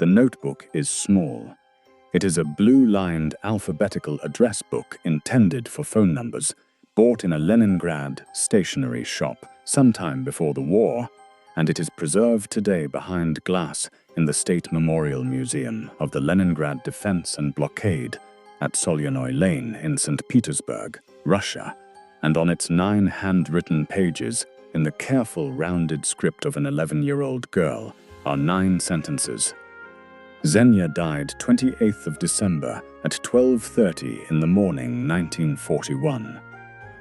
The notebook is small. It is a blue-lined alphabetical address book intended for phone numbers, bought in a Leningrad stationery shop sometime before the war, and it is preserved today behind glass in the State Memorial Museum of the Leningrad Defense and Blockade at Solyanoy Lane in St. Petersburg, Russia, and on its 9 handwritten pages, in the careful rounded script of an 11-year-old girl, are 9 sentences. Xenia died 28th of December at 12:30 in the morning 1941.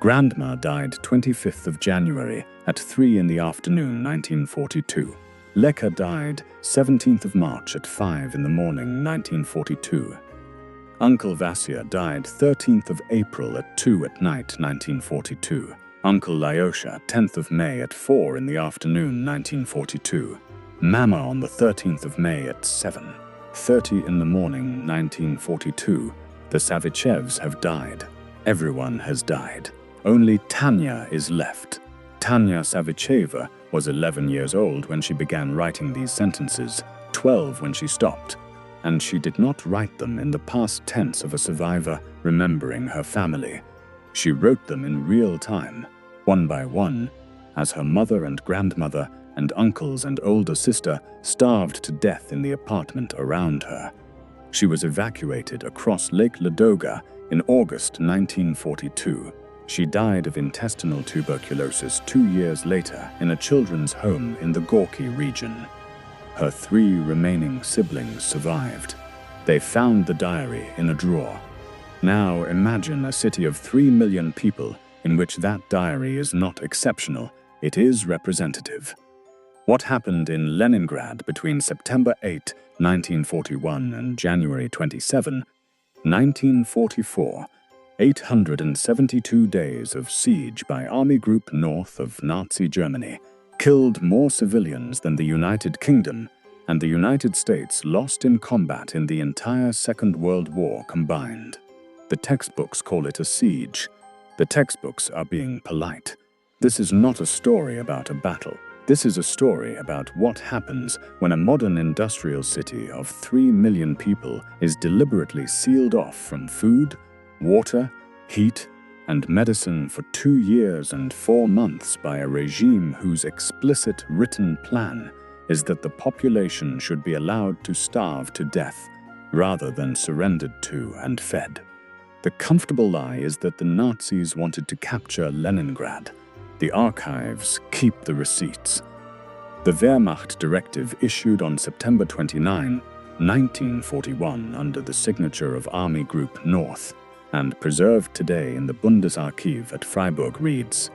Grandma died 25th of January at 3 in the afternoon 1942. Leka died 17th of March at 5 in the morning 1942. Uncle Vasya died 13th of April at 2 at night 1942. Uncle Lyosha 10th of May at 4 in the afternoon 1942. Mama on the 13th of May at 7:30 in the morning 1942. The Savichevs have died. Everyone has died. Only Tanya is left. Tanya Savicheva was 11 years old when she began writing these sentences, 12 when she stopped, and she did not write them in the past tense of a survivor remembering her family. She wrote them in real time, one by one, as her mother and grandmother and uncles and older sister starved to death in the apartment around her. She was evacuated across Lake Ladoga in August 1942. She died of intestinal tuberculosis 2 years later in a children's home in the Gorky region. Her 3 remaining siblings survived. They found the diary in a drawer. Now imagine a city of 3 million people in which that diary is not exceptional, it is representative. What happened in Leningrad between September 8, 1941 and January 27, 1944, 872 days of siege by Army Group North of Nazi Germany, killed more civilians than the United Kingdom and the United States lost in combat in the entire Second World War combined. The textbooks call it a siege. The textbooks are being polite. This is not a story about a battle. This is a story about what happens when a modern industrial city of 3 million people is deliberately sealed off from food, water, heat, and medicine for 2 years and 4 months by a regime whose explicit written plan is that the population should be allowed to starve to death rather than surrendered to and fed. The comfortable lie is that the Nazis wanted to capture Leningrad. The archives keep the receipts. The Wehrmacht directive issued on September 29, 1941 under the signature of Army Group North and preserved today in the Bundesarchiv at Freiburg reads,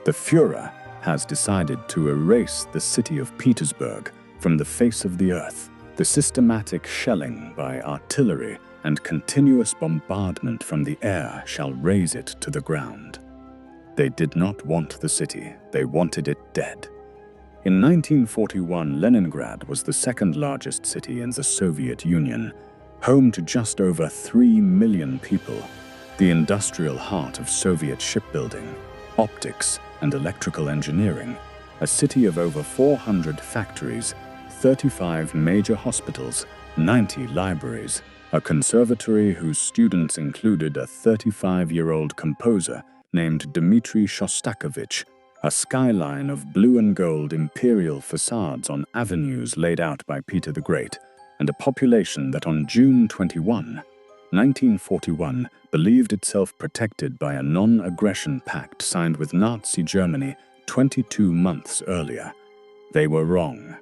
"The Führer has decided to erase the city of Petersburg from the face of the earth. The systematic shelling by artillery and continuous bombardment from the air shall raze it to the ground." They did not want the city, they wanted it dead. In 1941, Leningrad was the second largest city in the Soviet Union, home to just over 3 million people, the industrial heart of Soviet shipbuilding, optics, and electrical engineering, a city of over 400 factories, 35 major hospitals, 90 libraries, a conservatory whose students included a 35-year-old composer named Dmitri Shostakovich, a skyline of blue and gold imperial facades on avenues laid out by Peter the Great, and a population that on June 21, 1941, believed itself protected by a non-aggression pact signed with Nazi Germany 22 months earlier. They were wrong.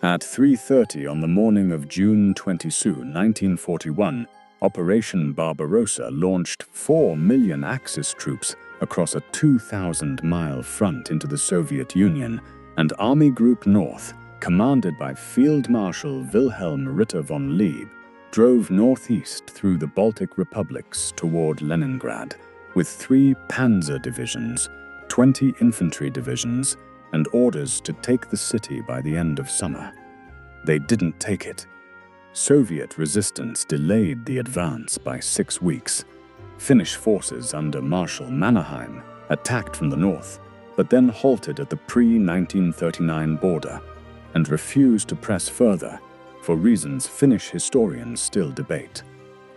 At 3:30 on the morning of June 22, 1941, Operation Barbarossa launched 4 million Axis troops across a 2,000-mile front into the Soviet Union, and Army Group North, commanded by Field Marshal Wilhelm Ritter von Lieb, drove northeast through the Baltic republics toward Leningrad, with 3 panzer divisions, 20 infantry divisions, and orders to take the city by the end of summer. They didn't take it. Soviet resistance delayed the advance by 6 weeks. Finnish forces under Marshal Mannerheim attacked from the north, but then halted at the pre-1939 border and refused to press further, for reasons Finnish historians still debate.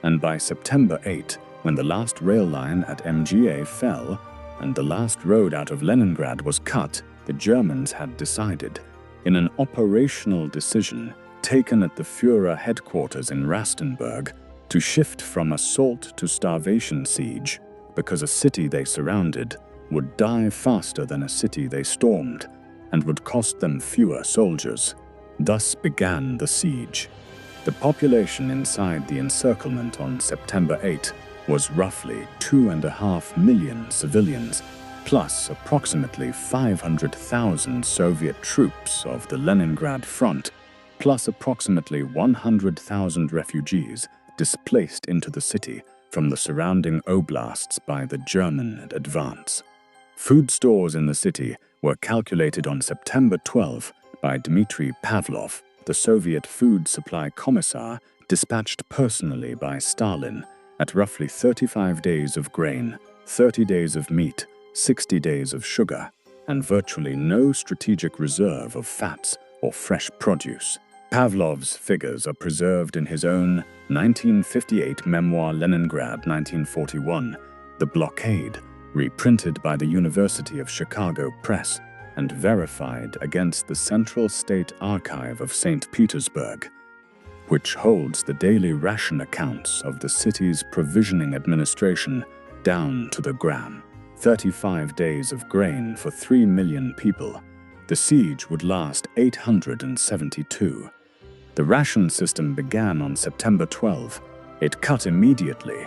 And by September 8, when the last rail line at MGA fell and the last road out of Leningrad was cut, the Germans had decided, in an operational decision taken at the Führer headquarters in Rastenburg, to shift from assault to starvation siege, because a city they surrounded would die faster than a city they stormed and would cost them fewer soldiers. Thus began the siege. The population inside the encirclement on September 8 was roughly 2.5 million civilians, plus approximately 500,000 Soviet troops of the Leningrad front, plus approximately 100,000 refugees displaced into the city from the surrounding oblasts by the German advance. Food stores in the city were calculated on September 12 by Dmitri Pavlov, the Soviet food supply commissar dispatched personally by Stalin, at roughly 35 days of grain, 30 days of meat, 60 days of sugar, and virtually no strategic reserve of fats or fresh produce. Pavlov's figures are preserved in his own 1958 memoir Leningrad 1941, The Blockade, reprinted by the University of Chicago Press and verified against the Central State Archive of St. Petersburg, which holds the daily ration accounts of the city's provisioning administration down to the gram. 35 days of grain for 3 million people. The siege would last 872. The ration system began on September 12. It cut immediately.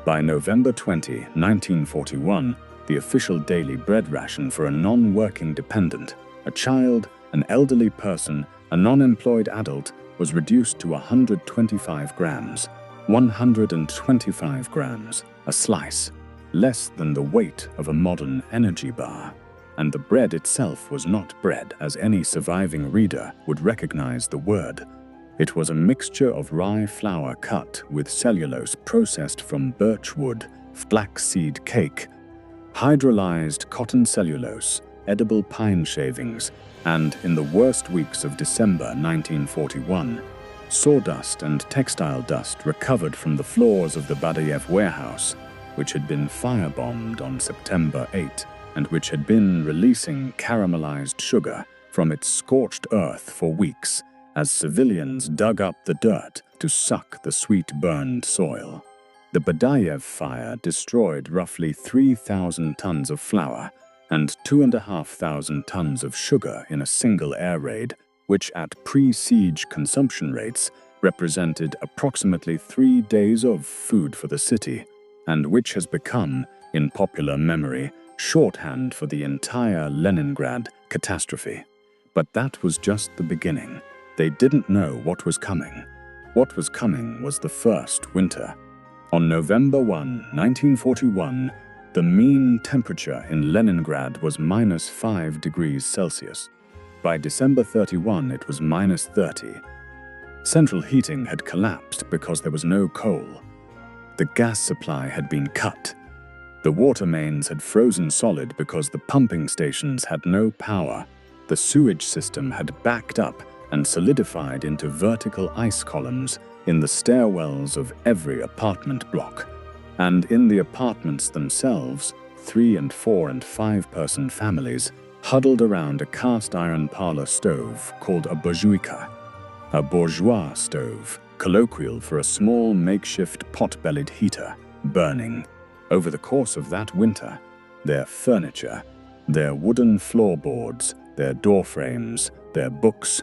By November 20, 1941, the official daily bread ration for a non-working dependent, a child, an elderly person, a non-employed adult, was reduced to 125 grams. 125 grams, a slice, less than the weight of a modern energy bar. And the bread itself was not bread, as any surviving reader would recognize the word. It was a mixture of rye flour cut with cellulose processed from birch wood, flaxseed cake, hydrolyzed cotton cellulose, edible pine shavings, and, in the worst weeks of December 1941, sawdust and textile dust recovered from the floors of the Badayev warehouse, which had been firebombed on September 8 and which had been releasing caramelized sugar from its scorched earth for weeks as civilians dug up the dirt to suck the sweet-burned soil. The Badayev fire destroyed roughly 3,000 tons of flour and 2,500 tons of sugar in a single air raid, which at pre-siege consumption rates represented approximately 3 days of food for the city, and which has become, in popular memory, shorthand for the entire Leningrad catastrophe. But that was just the beginning. They didn't know what was coming. What was coming was the first winter. On November 1, 1941, the mean temperature in Leningrad was -5 degrees Celsius. By December 31, it was -30. Central heating had collapsed because there was no coal. The gas supply had been cut. The water mains had frozen solid because the pumping stations had no power. The sewage system had backed up and solidified into vertical ice columns in the stairwells of every apartment block. And in the apartments themselves, 3- and 4- and 5-person families huddled around a cast-iron parlor stove called a burjuika, a bourgeois stove, colloquial for a small makeshift pot-bellied heater, burning. Over the course of that winter, their furniture, their wooden floorboards, their door frames, their books,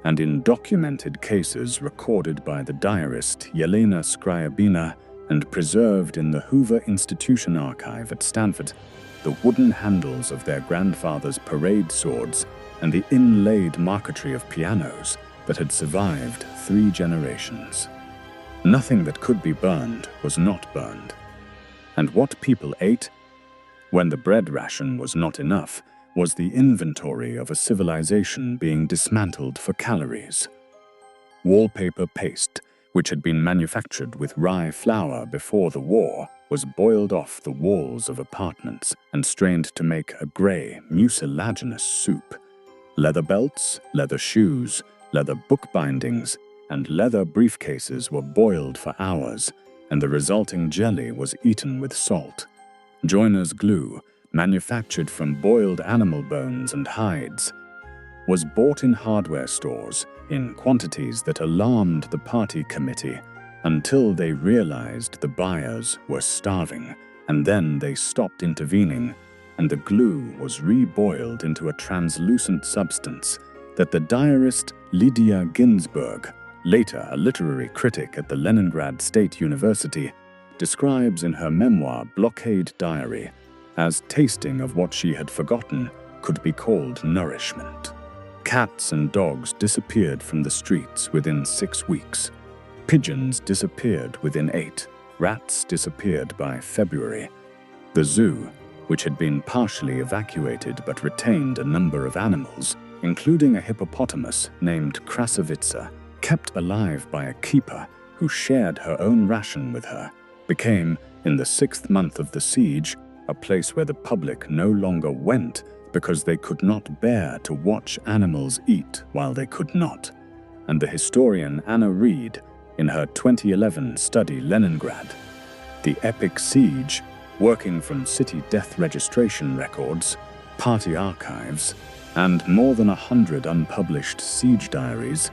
and in documented cases recorded by the diarist Yelena Skryabina and preserved in the Hoover Institution archive at Stanford, the wooden handles of their grandfather's parade swords and the inlaid marquetry of pianos that had survived 3 generations. Nothing that could be burned was not burned. And what people ate, when the bread ration was not enough, was the inventory of a civilization being dismantled for calories. Wallpaper-paste, which had been manufactured with rye flour before the war, was boiled off the walls of apartments and strained to make a gray, mucilaginous soup. Leather belts, leather shoes, leather book bindings, and leather briefcases were boiled for hours, and the resulting jelly was eaten with salt. Joiner's glue, manufactured from boiled animal bones and hides, was bought in hardware stores in quantities that alarmed the party committee until they realized the buyers were starving, and then they stopped intervening, and the glue was reboiled into a translucent substance that the diarist Lydia Ginsburg, later a literary critic at the Leningrad State University, describes in her memoir Blockade Diary as tasting of what she had forgotten could be called nourishment. Cats and dogs disappeared from the streets within 6 weeks. Pigeons disappeared within 8. Rats disappeared by February. The zoo, which had been partially evacuated but retained a number of animals, including a hippopotamus named Krasavitsa, kept alive by a keeper who shared her own ration with her, became, in the 6th month of the siege, a place where the public no longer went because they could not bear to watch animals eat while they could not. And the historian Anna Reid, in her 2011 study Leningrad, The Epic Siege, working from city death registration records, party archives, and more than 100 unpublished siege diaries,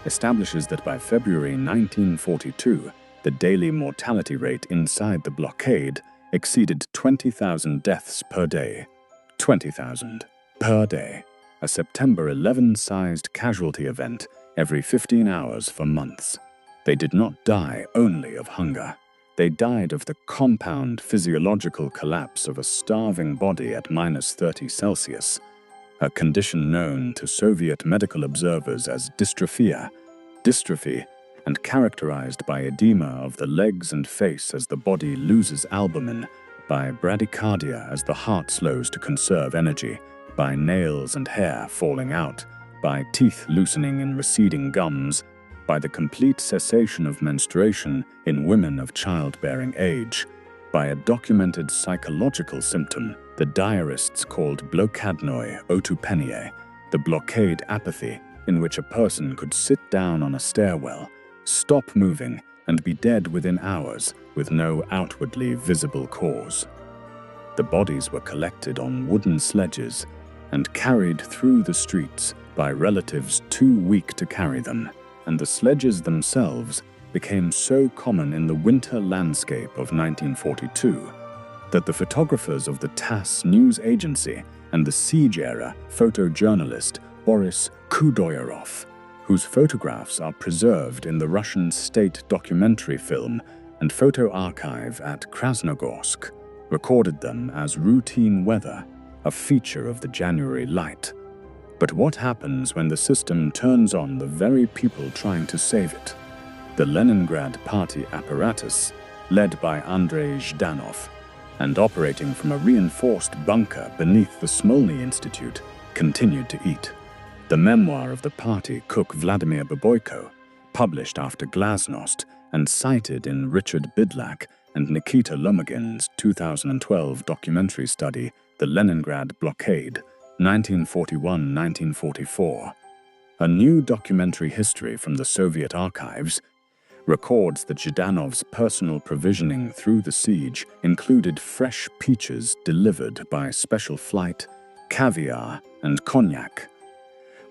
establishes that by February 1942, the daily mortality rate inside the blockade exceeded 20,000 deaths per day. 20,000 per day, a September 11-sized casualty event every 15 hours for months. They did not die only of hunger. They died of the compound physiological collapse of a starving body at -30 Celsius, a condition known to Soviet medical observers as dystrophy, and characterized by edema of the legs and face as the body loses albumin, by bradycardia as the heart slows to conserve energy, by nails and hair falling out, by teeth loosening in receding gums, by the complete cessation of menstruation in women of childbearing age, by a documented psychological symptom the diarists called blokadnoye otupenie, the blockade apathy, in which a person could sit down on a stairwell, stop moving, and be dead within hours with no outwardly visible cause. The bodies were collected on wooden sledges and carried through the streets by relatives too weak to carry them, and the sledges themselves became so common in the winter landscape of 1942 that the photographers of the TASS news agency and the siege-era photojournalist Boris Kudoyarov, whose photographs are preserved in the Russian state documentary film and photo archive at Krasnogorsk, recorded them as routine weather, a feature of the January light. But what happens when the system turns on the very people trying to save it? The Leningrad party apparatus, led by Andrei Zhdanov, and operating from a reinforced bunker beneath the Smolny Institute, continued to eat. The memoir of the party cook Vladimir Baboyko, published after Glasnost and cited in Richard Bidlack and Nikita Lomogin's 2012 documentary study, The Leningrad Blockade, 1941-1944. A new documentary history from the Soviet archives records that Zhdanov's personal provisioning through the siege included fresh peaches delivered by special flight, caviar, and cognac,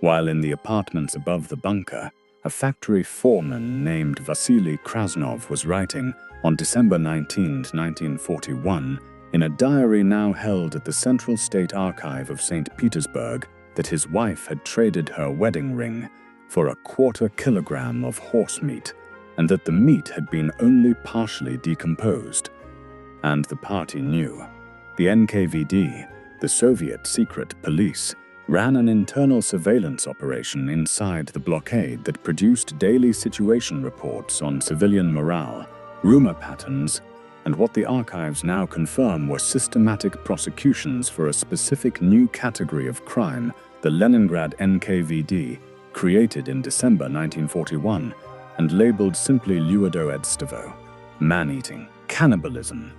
while in the apartments above the bunker, a factory foreman named Vasily Krasnov was writing on December 19, 1941, in a diary now held at the Central State Archive of St. Petersburg, that his wife had traded her wedding ring for a 1/4 kilogram of horse meat, and that the meat had been only partially decomposed. And the party knew. The NKVD, the Soviet secret police, ran an internal surveillance operation inside the blockade that produced daily situation reports on civilian morale, rumor patterns, and what the archives now confirm were systematic prosecutions for a specific new category of crime, the Leningrad NKVD, created in December 1941 and labeled simply Ludoedstwo, man-eating, cannibalism.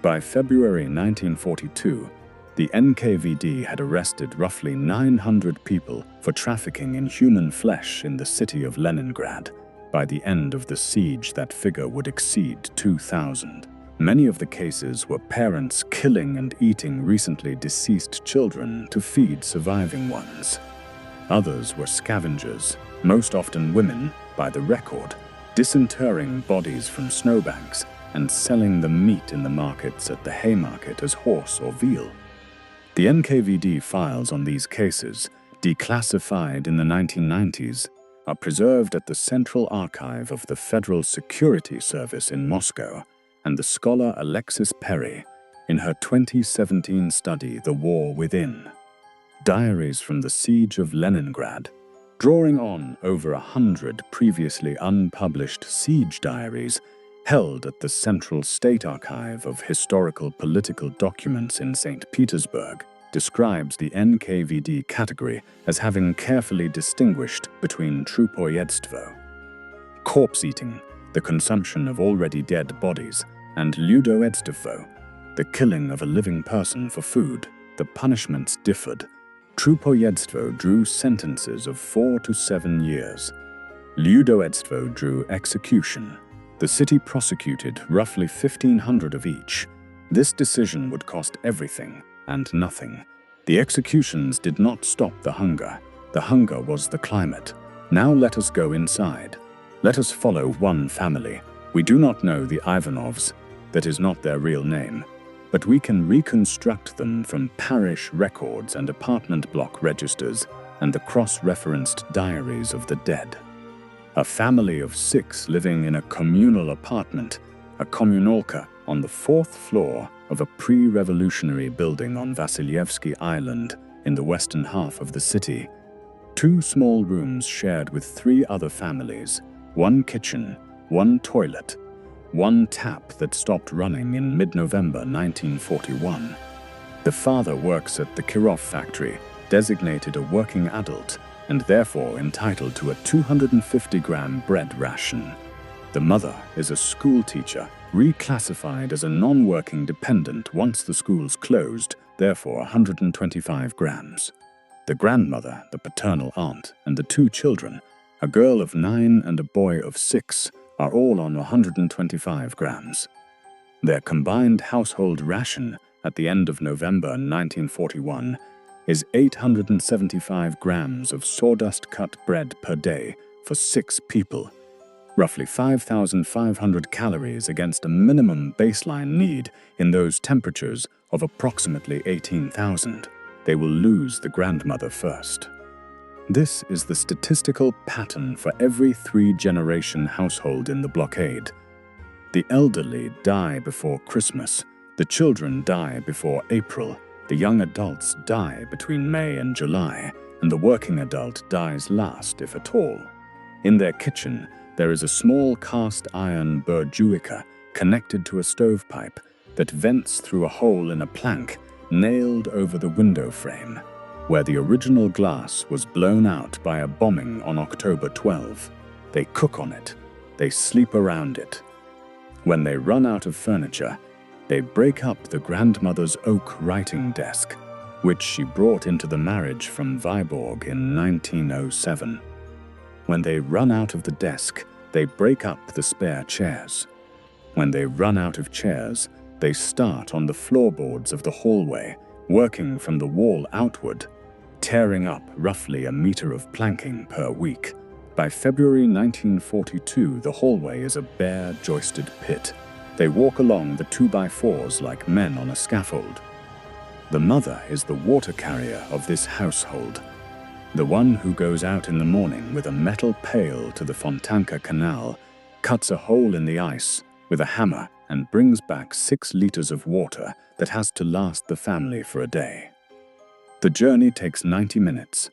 By February 1942, the NKVD had arrested roughly 900 people for trafficking in human flesh in the city of Leningrad, By the end of the siege, that figure would exceed 2,000. Many of the cases were parents killing and eating recently deceased children to feed surviving ones. Others were scavengers, most often women, by the record, disinterring bodies from snowbanks and selling the meat in the markets at the Haymarket as horse or veal. The NKVD files on these cases, declassified in the 1990s, are preserved at the Central Archive of the Federal Security Service in Moscow, and the scholar Alexis Perry, in her 2017 study The War Within, Diaries from the Siege of Leningrad, drawing on over 100 previously unpublished siege diaries held at the Central State Archive of Historical Political Documents in St. Petersburg, describes the NKVD category as having carefully distinguished between trupojedstvo, corpse-eating, the consumption of already dead bodies, and ludojedstvo, the killing of a living person for food. The punishments differed. Trupojedstvo drew sentences of 4 to 7 years. Ludojedstvo drew execution. The city prosecuted roughly 1,500 of each. This decision would cost everything and nothing. The executions did not stop the hunger. The hunger was the climate. Now let us go inside. Let us follow one family. We do not know the Ivanovs. That is not their real name. But we can reconstruct them from parish records and apartment block registers and the cross-referenced diaries of the dead. A family of 6 living in a communal apartment, a kommunalka, on the 4th floor of a pre-revolutionary building on Vasilyevsky Island in the western half of the city. 2 small rooms shared with 3 other families, 1 kitchen, 1 toilet, 1 tap that stopped running in mid-November 1941. The father works at the Kirov factory, designated a working adult, and therefore entitled to a 250-gram bread ration. The mother is a school teacher, reclassified as a non-working dependent once the schools closed, therefore 125 grams. The grandmother, the paternal aunt, and the 2 children, a girl of 9 and a boy of 6, are all on 125 grams. Their combined household ration at the end of November 1941 is 875 grams of sawdust-cut bread per day for 6 people, roughly 5,500 calories against a minimum baseline need in those temperatures of approximately 18,000. They will lose the grandmother first. This is the statistical pattern for every 3-generation household in the blockade. The elderly die before Christmas, the children die before April, the young adults die between May and July, and the working adult dies last, if at all. In their kitchen, there is a small cast-iron burjuica connected to a stovepipe that vents through a hole in a plank nailed over the window frame, where the original glass was blown out by a bombing on October 12. They cook on it. They sleep around it. When they run out of furniture, they break up the grandmother's oak writing desk, which she brought into the marriage from Vyborg in 1907. When they run out of the desk, they break up the spare chairs. When they run out of chairs, they start on the floorboards of the hallway, working from the wall outward, tearing up roughly 1 meter of planking per week. By February 1942, the hallway is a bare, joisted pit. They walk along the 2x4s like men on a scaffold. The mother is the water carrier of this household, the one who goes out in the morning with a metal pail to the Fontanka Canal, cuts a hole in the ice with a hammer, and brings back 6 liters of water that has to last the family for a day. The journey takes 90 minutes.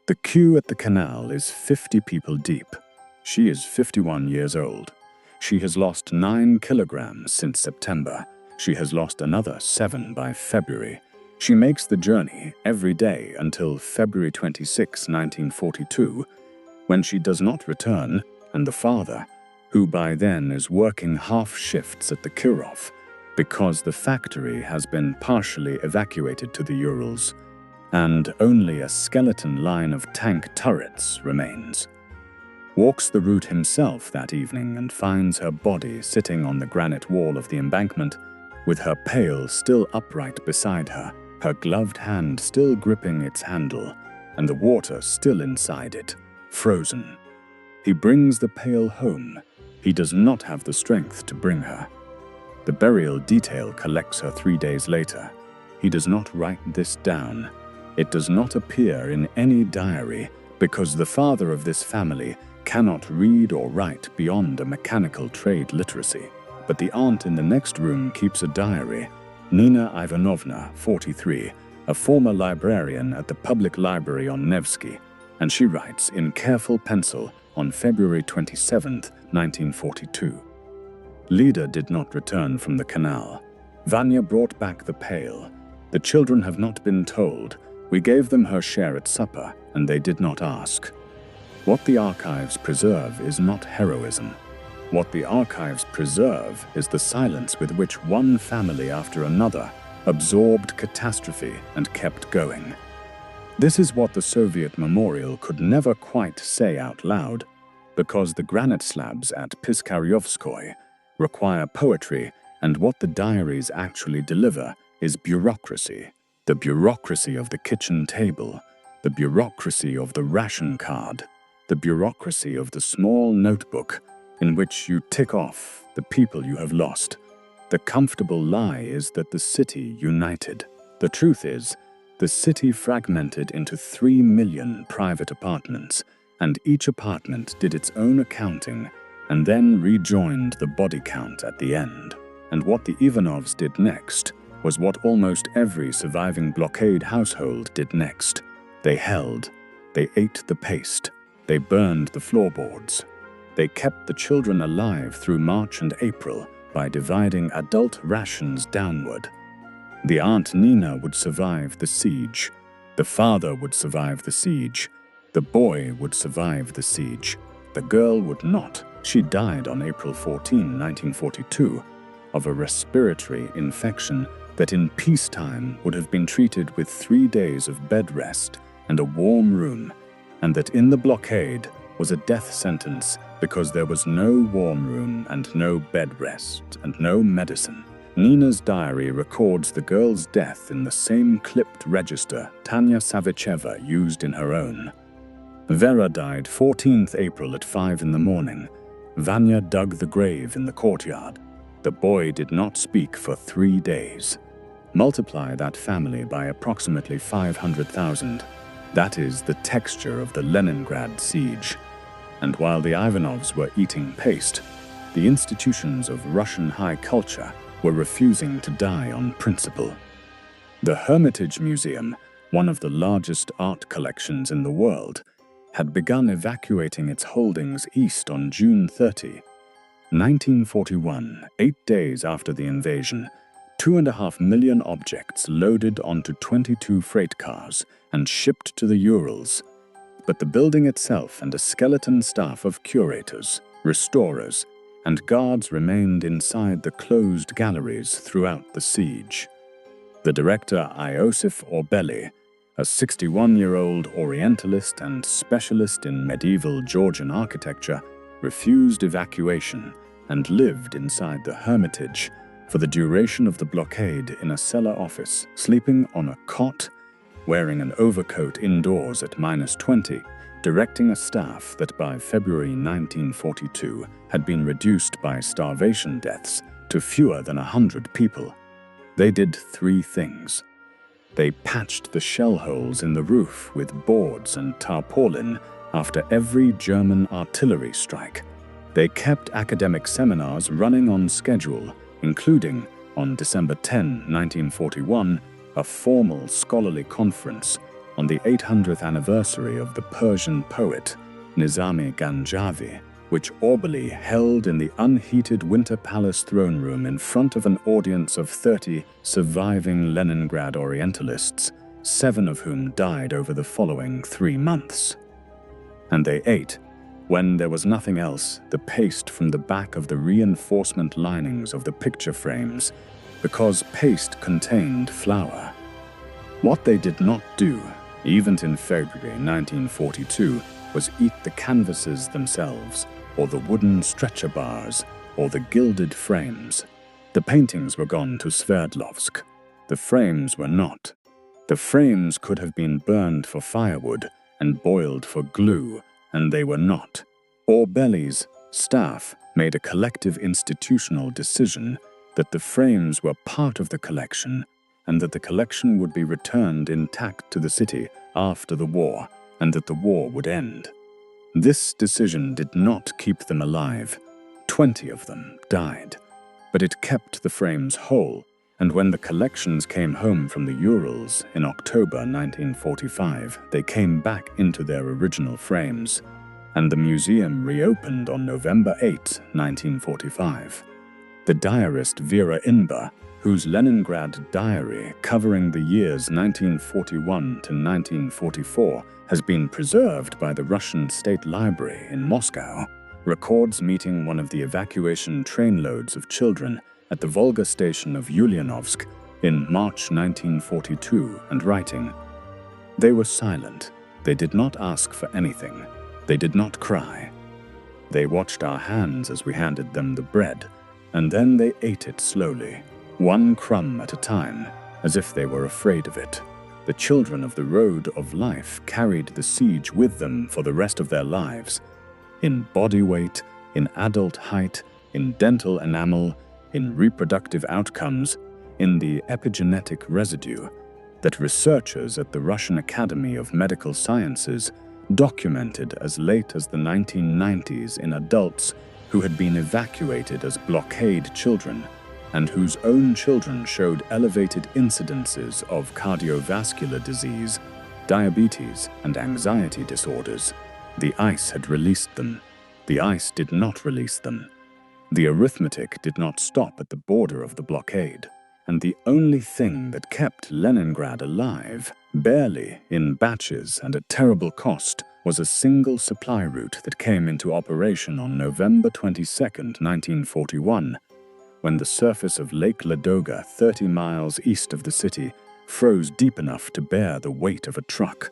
The queue at the canal is 50 people deep. She is 51 years old. She has lost 9 kilograms since September. She has lost another 7 by February. She makes the journey every day until February 26, 1942, when she does not return, and the father, who by then is working half shifts at the Kirov, because the factory has been partially evacuated to the Urals, and only a skeleton line of tank turrets remains. walks the route himself that evening and finds her body sitting on the granite wall of the embankment, with her pail still upright beside her, her gloved hand still gripping its handle, and the water still inside it, frozen. He brings the pail home. He does not have the strength to bring her. The burial detail collects her 3 days later. He does not write this down. It does not appear in any diary because the father of this family cannot read or write beyond a mechanical trade literacy. But the aunt in the next room keeps a diary. Nina Ivanovna, 43, a former librarian at the public library on Nevsky, and she writes in careful pencil on February 27, 1942. Lida did not return from the canal. Vanya brought back the pail. The children have not been told. We gave them her share at supper, and they did not ask. What the archives preserve is not heroism. What the archives preserve is the silence with which one family after another absorbed catastrophe and kept going. This is what the Soviet memorial could never quite say out loud, because the granite slabs at Piskaryovskoye require poetry, and what the diaries actually deliver is bureaucracy. The bureaucracy of the kitchen table, the bureaucracy of the ration card, the bureaucracy of the small notebook in which you tick off the people you have lost. The comfortable lie is that the city united. The truth is, the city fragmented into 3 million private apartments, and each apartment did its own accounting and then rejoined the body count at the end. And what the Ivanovs did next was what almost every surviving blockade household did next. They held, they ate the paste, they burned the floorboards. They kept the children alive through March and April by dividing adult rations downward. The Aunt Nina would survive the siege. The father would survive the siege. The boy would survive the siege. The girl would not. She died on April 14, 1942, of a respiratory infection that in peacetime would have been treated with 3 days of bed rest and a warm room, and that in the blockade was a death sentence because there was no warm room and no bed rest and no medicine. Nina's diary records the girl's death in the same clipped register Tanya Savicheva used in her own. Vera died 14th April at 5 in the morning. Vanya dug the grave in the courtyard. The boy did not speak for 3 days. Multiply that family by approximately 500,000. That is the texture of the Leningrad siege. And while the Ivanovs were eating paste, the institutions of Russian high culture were refusing to die on principle. The Hermitage Museum, one of the largest art collections in the world, had begun evacuating its holdings east on June 30. 1941, 8 days after the invasion, 2.5 million objects loaded onto 22 freight cars and shipped to the Urals. But the building itself and a skeleton staff of curators, restorers, and guards remained inside the closed galleries throughout the siege. The director Iosif Orbeli, a 61-year-old Orientalist and specialist in medieval Georgian architecture, refused evacuation and lived inside the Hermitage for the duration of the blockade in a cellar office, sleeping on a cot, wearing an overcoat indoors at -20, directing a staff that by February 1942 had been reduced by starvation deaths to fewer than 100 people. They did 3 things. They patched the shell holes in the roof with boards and tarpaulin after every German artillery strike. They kept academic seminars running on schedule, including, on December 10, 1941, a formal scholarly conference on the 800th anniversary of the Persian poet Nizami Ganjavi, which Orbeli held in the unheated Winter Palace throne room in front of an audience of 30 surviving Leningrad Orientalists, 7 of whom died over the following 3 months. And they ate, when there was nothing else, the paste from the back of the reinforcement linings of the picture frames, because paste contained flour. What they did not do, even in February 1942, was eat the canvases themselves, or the wooden stretcher bars, or the gilded frames. The paintings were gone to Sverdlovsk. The frames were not. The frames could have been burned for firewood and boiled for glue, and they were not. Orbeli's staff made a collective institutional decision that the frames were part of the collection and that the collection would be returned intact to the city after the war and that the war would end. This decision did not keep them alive. 20 of them died, but it kept the frames whole, and when the collections came home from the Urals in October 1945, they came back into their original frames, and the museum reopened on November 8, 1945. The diarist Vera Inba, whose Leningrad diary covering the years 1941 to 1944 has been preserved by the Russian State Library in Moscow, records meeting one of the evacuation trainloads of children at the Volga station of Ulyanovsk in March 1942 and writing, "They were silent. They did not ask for anything. They did not cry. They watched our hands as we handed them the bread, and then they ate it slowly, one crumb at a time, as if they were afraid of it. The children of the road of life carried the siege with them for the rest of their lives, in body weight, in adult height, in dental enamel, in reproductive outcomes, in the epigenetic residue that researchers at the Russian Academy of Medical Sciences documented as late as the 1990s in adults who had been evacuated as blockade children and whose own children showed elevated incidences of cardiovascular disease, diabetes, and anxiety disorders. The ice had released them. The ice did not release them. The arithmetic did not stop at the border of the blockade, and the only thing that kept Leningrad alive, barely in batches and at terrible cost, was a single supply route that came into operation on November 22, 1941, when the surface of Lake Ladoga, 30 miles east of the city, froze deep enough to bear the weight of a truck.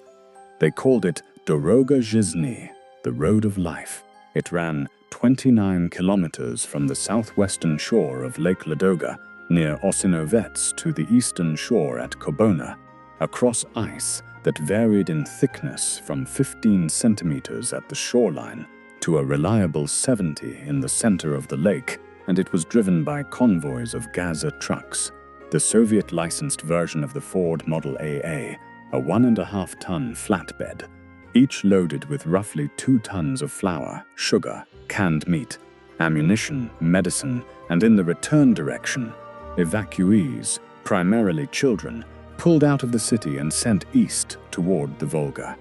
They called it Doroga Zhizny, the Road of Life. It ran 29 kilometers from the southwestern shore of Lake Ladoga, near Osinovets, to the eastern shore at Kobona, across ice that varied in thickness from 15 centimeters at the shoreline to a reliable 70 in the center of the lake, and it was driven by convoys of Gaza trucks, the Soviet-licensed version of the Ford Model AA, a 1.5-ton flatbed, each loaded with roughly 2 tons of flour, sugar, canned meat, ammunition, medicine, and in the return direction, evacuees, primarily children, pulled out of the city and sent east toward the Volga.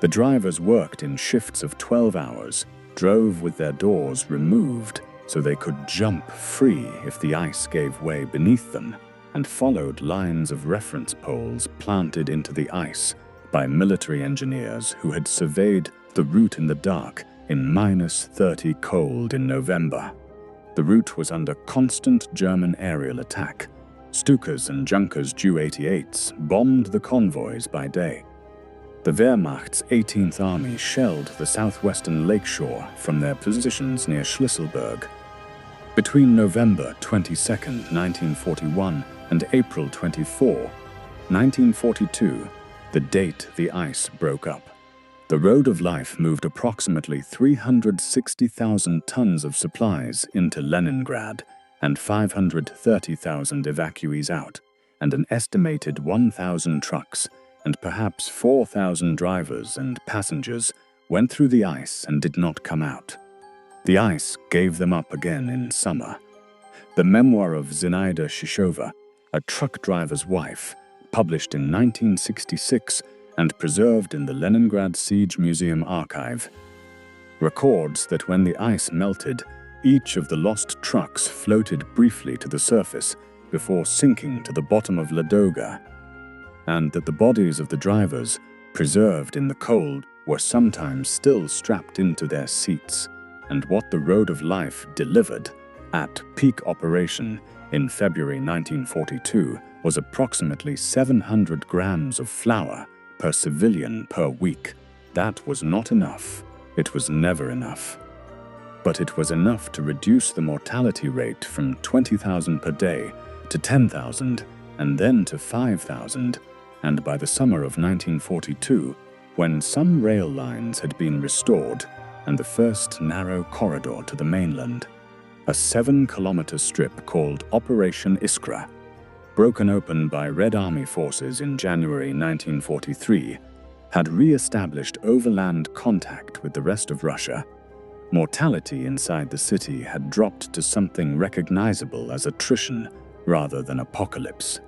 The drivers worked in shifts of 12 hours, drove with their doors removed so they could jump free if the ice gave way beneath them, and followed lines of reference poles planted into the ice by military engineers who had surveyed the route in the dark in -30 cold in November. The route was under constant German aerial attack. Stukas and Junkers Ju-88s bombed the convoys by day. The Wehrmacht's 18th Army shelled the southwestern lakeshore from their positions near Salisbury. Between November 22, 1941 and April 24, 1942, the date the ice broke up, the Road of Life moved approximately 360,000 tons of supplies into Leningrad and 530,000 evacuees out, and an estimated 1,000 trucks and perhaps 4,000 drivers and passengers went through the ice and did not come out. The ice gave them up again in summer. The memoir of Zinaida Shishova, a truck driver's wife, published in 1966 and preserved in the Leningrad Siege Museum archive, records that when the ice melted, each of the lost trucks floated briefly to the surface before sinking to the bottom of Ladoga, and that the bodies of the drivers, preserved in the cold, were sometimes still strapped into their seats, and what the Road of Life delivered, at peak operation in February 1942, was approximately 700 grams of flour per civilian per week. that was not enough. It was never enough. But it was enough to reduce the mortality rate from 20,000 per day to 10,000 and then to 5,000, and by the summer of 1942, when some rail lines had been restored and the first narrow corridor to the mainland, a 7-kilometer strip called Operation Iskra, broken open by Red Army forces in January 1943, had re-established overland contact with the rest of Russia. Mortality inside the city had dropped to something recognizable as attrition rather than apocalypse.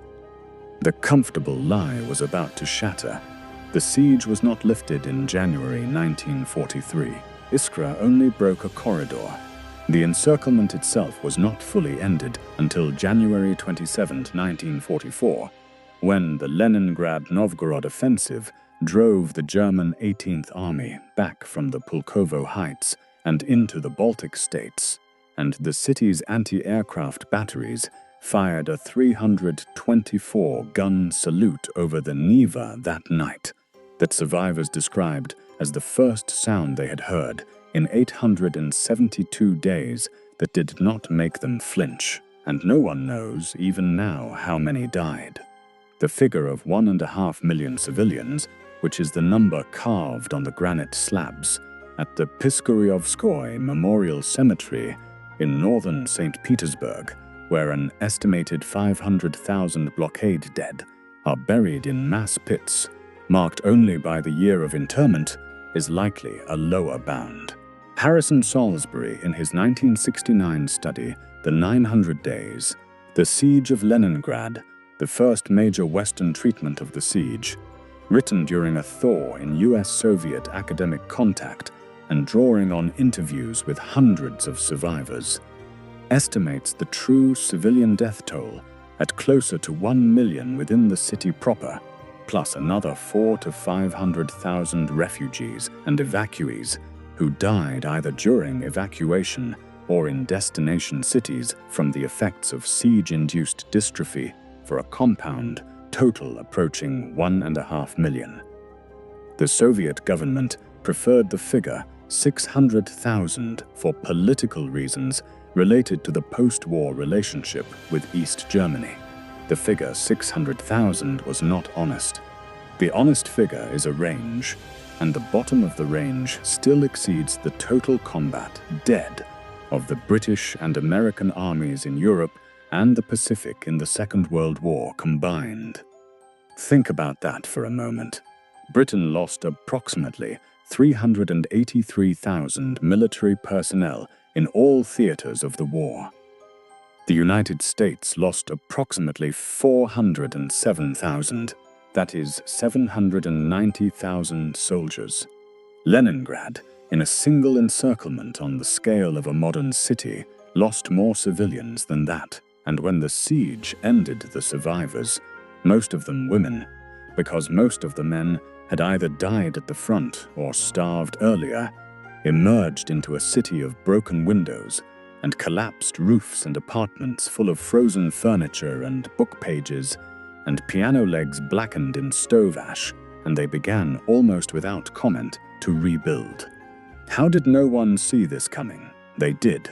The comfortable lie was about to shatter. The siege was not lifted in January 1943. Iskra only broke a corridor. The encirclement itself was not fully ended until January 27, 1944, when the Leningrad-Novgorod offensive drove the German 18th Army back from the Pulkovo Heights and into the Baltic states, and the city's anti-aircraft batteries fired a 324-gun salute over the Neva that night that survivors described as the first sound they had heard in 872 days that did not make them flinch, and no one knows, even now, how many died. The figure of 1.5 million civilians, which is the number carved on the granite slabs at the Piskaryovskoye Memorial Cemetery in northern St. Petersburg, where an estimated 500,000 blockade dead are buried in mass pits, marked only by the year of interment, is likely a lower bound. Harrison Salisbury, in his 1969 study, The 900 Days, The Siege of Leningrad, the first major Western treatment of the siege, written during a thaw in US-Soviet academic contact and drawing on interviews with hundreds of survivors, estimates the true civilian death toll at closer to 1 million within the city proper, plus another 400,000 to 500,000 refugees and evacuees who died either during evacuation or in destination cities from the effects of siege-induced dystrophy, for a compound total approaching 1.5 million. The Soviet government preferred the figure 600,000 for political reasons related to the post-war relationship with East Germany. The figure 600,000 was not honest. The honest figure is a range, and the bottom of the range still exceeds the total combat dead of the British and American armies in Europe and the Pacific in the Second World War combined. Think about that for a moment. Britain lost approximately 383,000 military personnel in all theaters of the war. The United States lost approximately 407,000, that is 790,000 soldiers. Leningrad, in a single encirclement on the scale of a modern city, lost more civilians than that, and when the siege ended, the survivors, most of them women, because most of the men had either died at the front or starved earlier, emerged into a city of broken windows and collapsed roofs and apartments full of frozen furniture and book pages and piano legs blackened in stove ash, and they began, almost without comment, to rebuild. How did no one see this coming? They did.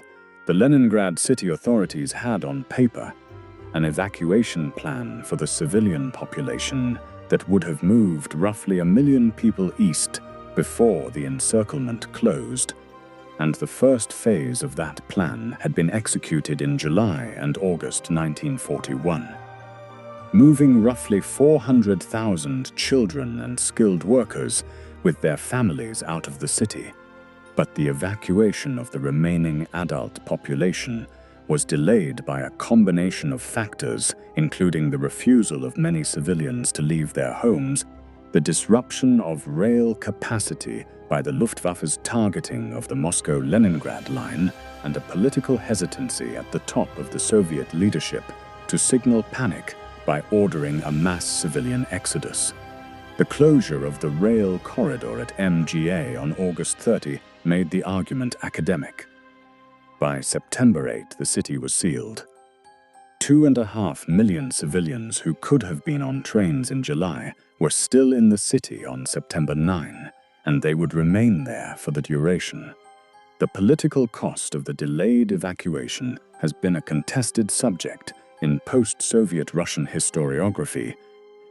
The Leningrad city authorities had on paper an evacuation plan for the civilian population that would have moved roughly 1 million people east before the encirclement closed, and the first phase of that plan had been executed in July and August 1941, moving roughly 400,000 children and skilled workers with their families out of the city. But the evacuation of the remaining adult population was delayed by a combination of factors, including the refusal of many civilians to leave their homes, the disruption of rail capacity by the Luftwaffe's targeting of the Moscow-Leningrad line, and a political hesitancy at the top of the Soviet leadership to signal panic by ordering a mass civilian exodus. The closure of the rail corridor at MGA on August 30 made the argument academic. By September 8, the city was sealed. 2.5 million civilians who could have been on trains in July were still in the city on September 9, and they would remain there for the duration. The political cost of the delayed evacuation has been a contested subject in post-Soviet Russian historiography,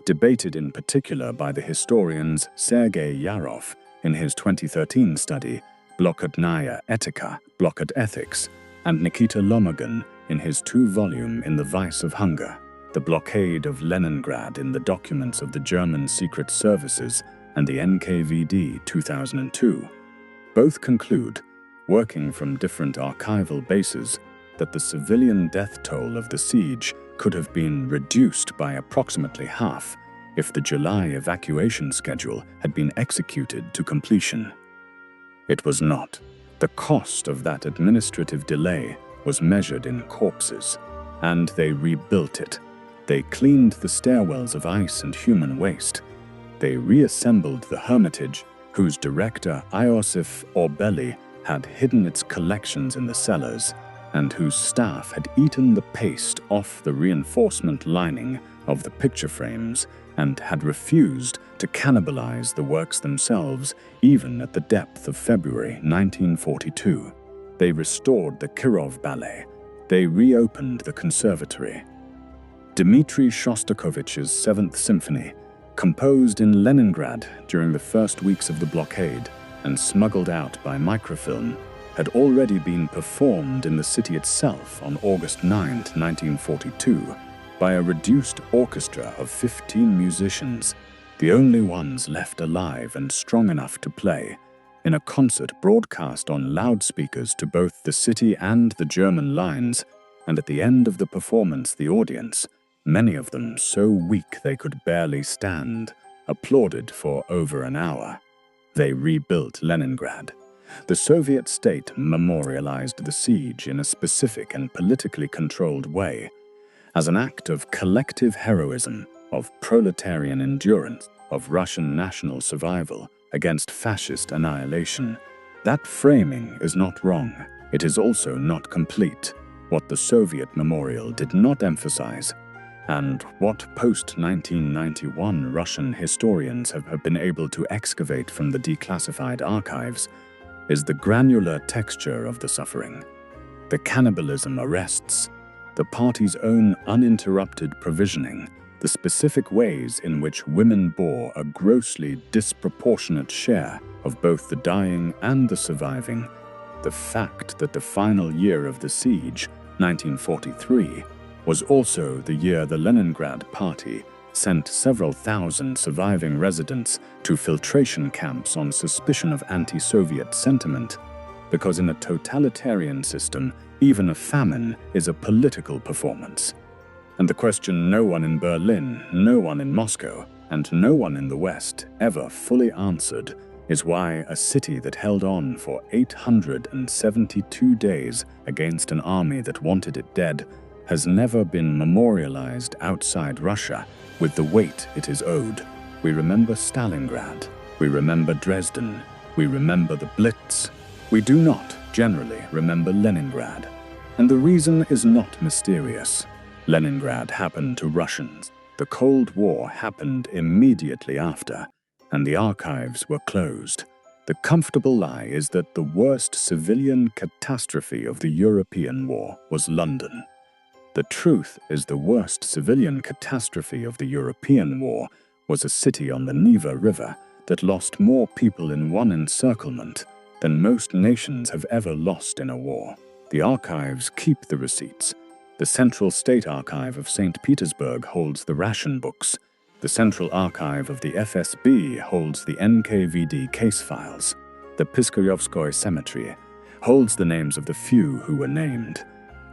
debated in particular by the historians Sergei Yarov in his 2013 study Blokadnaya Etika, Blockade Ethics, and Nikita Lomogan in his two-volume In the Vice of Hunger, The Blockade of Leningrad in the Documents of the German Secret Services and the NKVD 2002. Both conclude, working from different archival bases, that the civilian death toll of the siege could have been reduced by approximately half if the July evacuation schedule had been executed to completion. It was not. The cost of that administrative delay was measured in corpses, and they rebuilt it. They cleaned the stairwells of ice and human waste. They reassembled the Hermitage, whose director Iosif Orbeli had hidden its collections in the cellars, and whose staff had eaten the paste off the reinforcement lining of the picture frames and had refused to cannibalize the works themselves even at the depth of February 1942. They restored the Kirov Ballet. They reopened the conservatory. Dmitri Shostakovich's Seventh Symphony, composed in Leningrad during the first weeks of the blockade and smuggled out by microfilm, had already been performed in the city itself on August 9, 1942, by a reduced orchestra of 15 musicians, the only ones left alive and strong enough to play, in a concert broadcast on loudspeakers to both the city and the German lines, and at the end of the performance the audience, many of them so weak they could barely stand, applauded for over an hour. They rebuilt Leningrad. The Soviet state memorialized the siege in a specific and politically controlled way, as an act of collective heroism, of proletarian endurance, of Russian national survival against fascist annihilation. That framing is not wrong. It is also not complete. What the Soviet memorial did not emphasize, and what post-1991 Russian historians have been able to excavate from the declassified archives, is the granular texture of the suffering, the cannibalism arrests, the party's own uninterrupted provisioning, the specific ways in which women bore a grossly disproportionate share of both the dying and the surviving, the fact that the final year of the siege, 1943, was also the year the Leningrad Party sent several thousand surviving residents to filtration camps on suspicion of anti-Soviet sentiment, because in a totalitarian system, even a famine is a political performance. And the question no one in Berlin, no one in Moscow, and no one in the West ever fully answered is why a city that held on for 872 days against an army that wanted it dead has never been memorialized outside Russia with the weight it is owed. We remember Stalingrad, we remember Dresden, we remember the Blitz. We do not generally remember Leningrad. And the reason is not mysterious. Leningrad happened to Russians. The Cold War happened immediately after, and the archives were closed. The comfortable lie is that the worst civilian catastrophe of the European war was London. The truth is the worst civilian catastrophe of the European war was a city on the Neva River that lost more people in one encirclement than most nations have ever lost in a war. The archives keep the receipts. The Central State Archive of St. Petersburg holds the ration books. The Central Archive of the FSB holds the NKVD case files. The Piskaryovskoye Cemetery holds the names of the few who were named.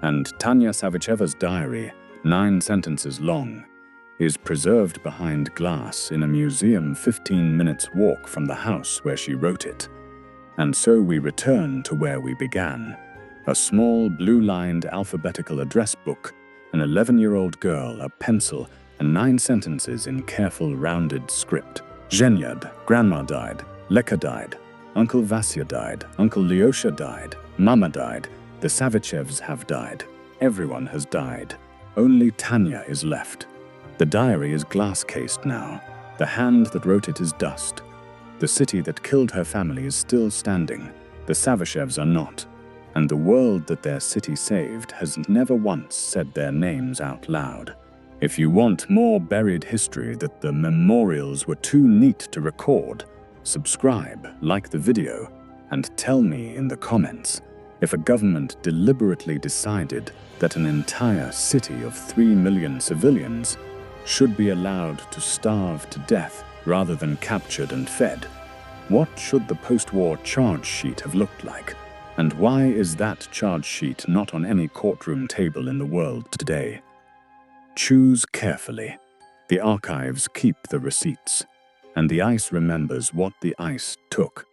And Tanya Savicheva's diary, 9 sentences long, is preserved behind glass in a museum 15 minutes walk from the house where she wrote it. And so we return to where we began. A small blue-lined alphabetical address book, an 11-year-old girl, a pencil, and 9 sentences in careful rounded script. Zhenyad, grandma died, Leka died, Uncle Vasya died, Uncle Lyosha died, Mama died, the Savichevs have died. Everyone has died. Only Tanya is left. The diary is glass-cased now. The hand that wrote it is dust. The city that killed her family is still standing. The Savichevs are not. And the world that their city saved has never once said their names out loud. If you want more buried history that the memorials were too neat to record, subscribe, like the video, and tell me in the comments if a government deliberately decided that an entire city of 3 million civilians should be allowed to starve to death rather than captured and fed. What should the post-war charge sheet have looked like? And why is that charge sheet not on any courtroom table in the world today? Choose carefully. The archives keep the receipts, and the ice remembers what the ice took.